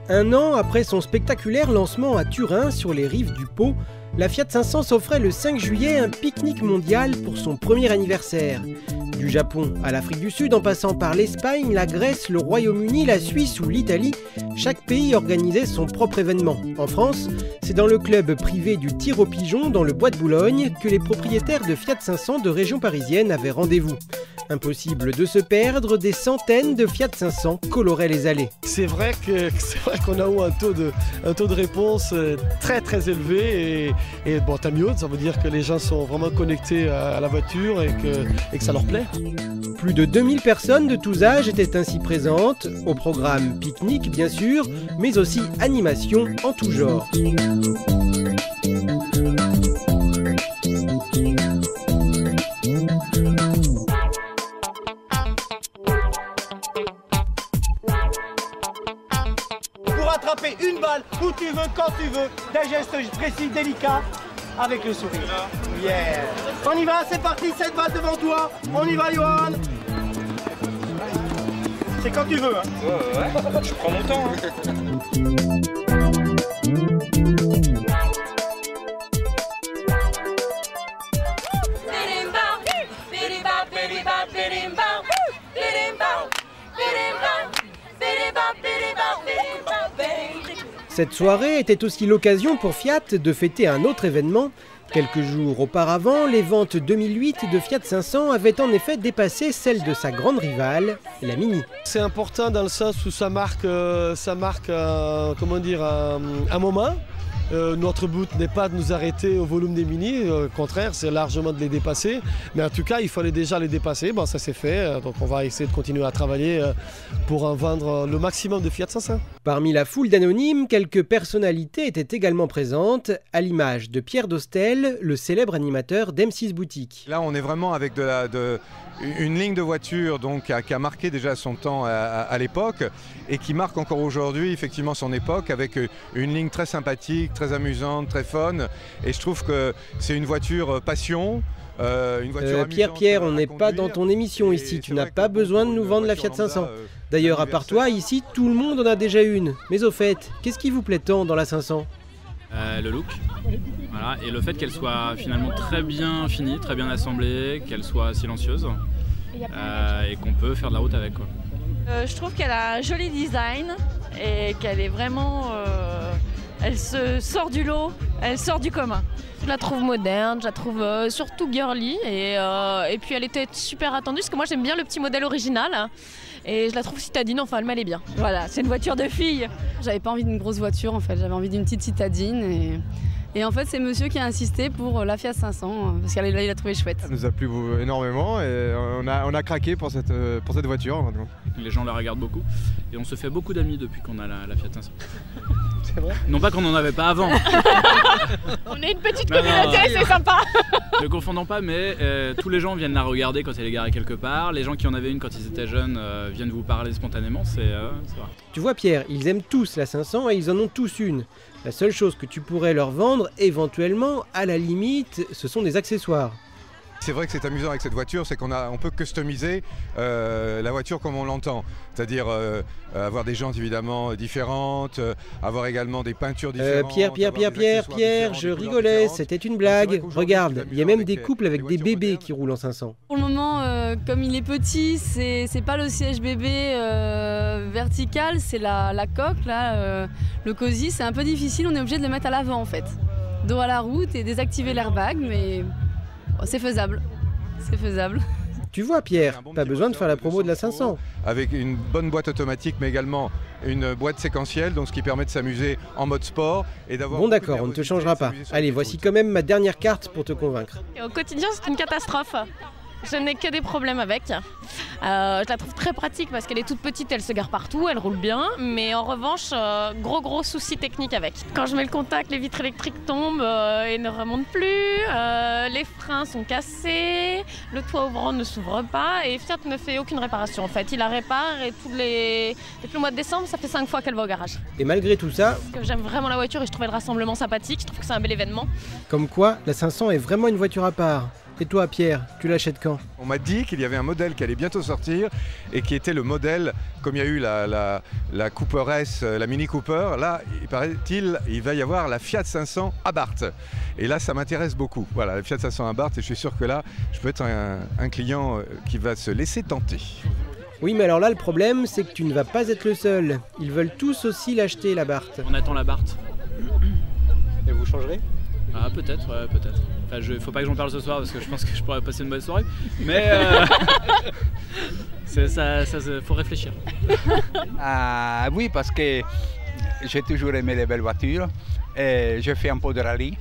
Un an après son spectaculaire lancement à Turin, sur les rives du Pô, la Fiat 500 s'offrait le 5 juillet un pique-nique mondial pour son premier anniversaire. Du Japon à l'Afrique du Sud, en passant par l'Espagne, la Grèce, le Royaume-Uni, la Suisse ou l'Italie, chaque pays organisait son propre événement. En France, c'est dans le club privé du Tir aux Pigeons, dans le Bois de Boulogne, que les propriétaires de Fiat 500 de région parisienne avaient rendez-vous. Impossible de se perdre, des centaines de Fiat 500 coloraient les allées. C'est vrai qu'on a eu un taux de réponse très élevé et bon, tant mieux, ça veut dire que les gens sont vraiment connectés à la voiture et que ça leur plaît. Plus de 2000 personnes de tous âges étaient ainsi présentes, au programme pique-nique bien sûr, mais aussi animation en tout genre. Pour attraper une balle où tu veux, quand tu veux, des gestes précis, délicats, avec le sourire. Yeah. On y va, c'est parti, cette balle devant toi. On y va, Johan. C'est quand tu veux. Hein. Ouais, je prends mon temps. Cette soirée était aussi l'occasion pour Fiat de fêter un autre événement. Quelques jours auparavant, les ventes 2008 de Fiat 500 avaient en effet dépassé celles de sa grande rivale, la Mini. C'est important dans le sens où ça marque comment dire, un moment. Notre but n'est pas de nous arrêter au volume des Mini, au contraire, c'est largement de les dépasser. Mais en tout cas, il fallait déjà les dépasser. Bon, ça c'est fait, donc on va essayer de continuer à travailler pour en vendre le maximum de Fiat 500. Parmi la foule d'anonymes, quelques personnalités étaient également présentes, à l'image de Pierre Dostel, le célèbre animateur d'M6 Boutique. Là, on est vraiment avec une ligne de voitures donc, qui a marqué déjà son temps à l'époque et qui marque encore aujourd'hui effectivement son époque avec une ligne très sympathique, très amusante, très fun. Et je trouve que c'est une voiture passion. Pierre, on n'est pas dans ton émission ici, tu n'as pas besoin de nous vendre la Fiat 500. D'ailleurs, à part toi, ici, tout le monde en a déjà une. Mais au fait, qu'est-ce qui vous plaît tant dans la 500 ? Le look, voilà, et le fait qu'elle soit finalement très bien finie, très bien assemblée, qu'elle soit silencieuse et qu'on peut faire de la route avec, quoi. Je trouve qu'elle a un joli design et qu'elle est vraiment... elle se sort du lot, elle sort du commun. Je la trouve moderne, je la trouve surtout girly et puis elle était super attendue parce que moi j'aime bien le petit modèle original et je la trouve citadine, enfin elle m'allait bien. Voilà, c'est une voiture de fille. J'avais pas envie d'une grosse voiture en fait, j'avais envie d'une petite citadine et en fait c'est monsieur qui a insisté pour la Fiat 500 parce qu'il l'a trouvé chouette. Ça nous a plu énormément et on a craqué pour cette voiture. Les gens la regardent beaucoup et on se fait beaucoup d'amis depuis qu'on a la Fiat 500. C'est vrai ? Non pas qu'on n'en avait pas avant. On est une petite communauté, c'est sympa. Ne confondons pas, mais tous les gens viennent la regarder quand elle est garée quelque part. Les gens qui en avaient une quand ils étaient jeunes viennent vous parler spontanément, c'est vrai. Tu vois Pierre, ils aiment tous la 500 et ils en ont tous une. La seule chose que tu pourrais leur vendre, éventuellement, à la limite, ce sont des accessoires. C'est vrai que c'est amusant avec cette voiture, c'est qu'on peut customiser la voiture comme on l'entend. C'est-à-dire avoir des jantes évidemment différentes, avoir également des peintures différentes. Pierre, je rigolais, c'était une blague. Regarde, il y a même des couples avec des bébés qui roulent en 500. Pour le moment, comme il est petit, c'est pas le siège bébé vertical, c'est la coque, là, le cosy, c'est un peu difficile, on est obligé de le mettre à l'avant en fait. Dos à la route et désactiver l'airbag, mais... c'est faisable, c'est faisable. Tu vois Pierre, pas besoin de faire la promo de la 500. Avec une bonne boîte automatique mais également une boîte séquentielle, donc ce qui permet de s'amuser en mode sport et d'avoir... Bon d'accord, on ne te changera pas. Allez, voici quand même ma dernière carte pour te convaincre. Et au quotidien c'est une catastrophe. Je n'ai que des problèmes avec. Je la trouve très pratique parce qu'elle est toute petite, elle se gare partout, elle roule bien. Mais en revanche, gros souci technique avec. Quand je mets le contact, les vitres électriques tombent et ne remontent plus. Les freins sont cassés, le toit ouvrant ne s'ouvre pas et Fiat ne fait aucune réparation en fait. Il la répare et depuis le mois de décembre, ça fait 5 fois qu'elle va au garage. Et malgré tout ça... J'aime vraiment la voiture et je trouvais le rassemblement sympathique, je trouve que c'est un bel événement. Comme quoi, la 500 est vraiment une voiture à part. Et toi Pierre, tu l'achètes quand? On m'a dit qu'il y avait un modèle qui allait bientôt sortir et qui était le modèle, comme il y a eu la Cooper S, la Mini Cooper, là, il paraît-il, il va y avoir la Fiat 500 Abarth. Et là, ça m'intéresse beaucoup. Voilà, la Fiat 500 Abarth, et je suis sûr que là, je peux être un client qui va se laisser tenter. Oui, mais alors là, le problème, c'est que tu ne vas pas être le seul. Ils veulent tous aussi l'acheter, l'Abarth. On attend l'Abarth. Et vous changerez? Ah, peut-être, ouais, peut-être. Enfin, faut pas que j'en parle ce soir parce que je pense que je pourrais passer une bonne soirée. Mais faut réfléchir. Ah, oui, parce que j'ai toujours aimé les belles voitures. Et je fais un peu de rallye.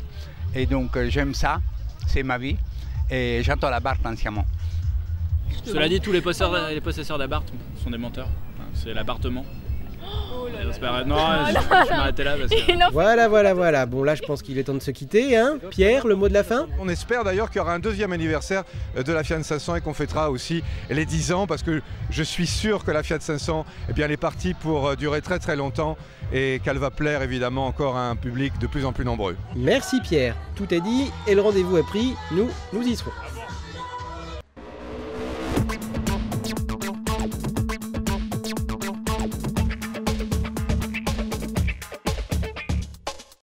Et donc j'aime ça, c'est ma vie. Et j'attends l'Abarth anciennement. Cela dit, tous les possesseurs d'Abarth sont des menteurs. C'est l'appartement. Non, je vais m'arrêter là parce que... Voilà. Bon, là, je pense qu'il est temps de se quitter, hein. Pierre, le mot de la fin? On espère d'ailleurs qu'il y aura un deuxième anniversaire de la Fiat 500 et qu'on fêtera aussi les 10 ans parce que je suis sûr que la Fiat 500, eh bien, elle est partie pour durer très très longtemps et qu'elle va plaire évidemment encore à un public de plus en plus nombreux. Merci Pierre, tout est dit et le rendez-vous est pris, nous y serons.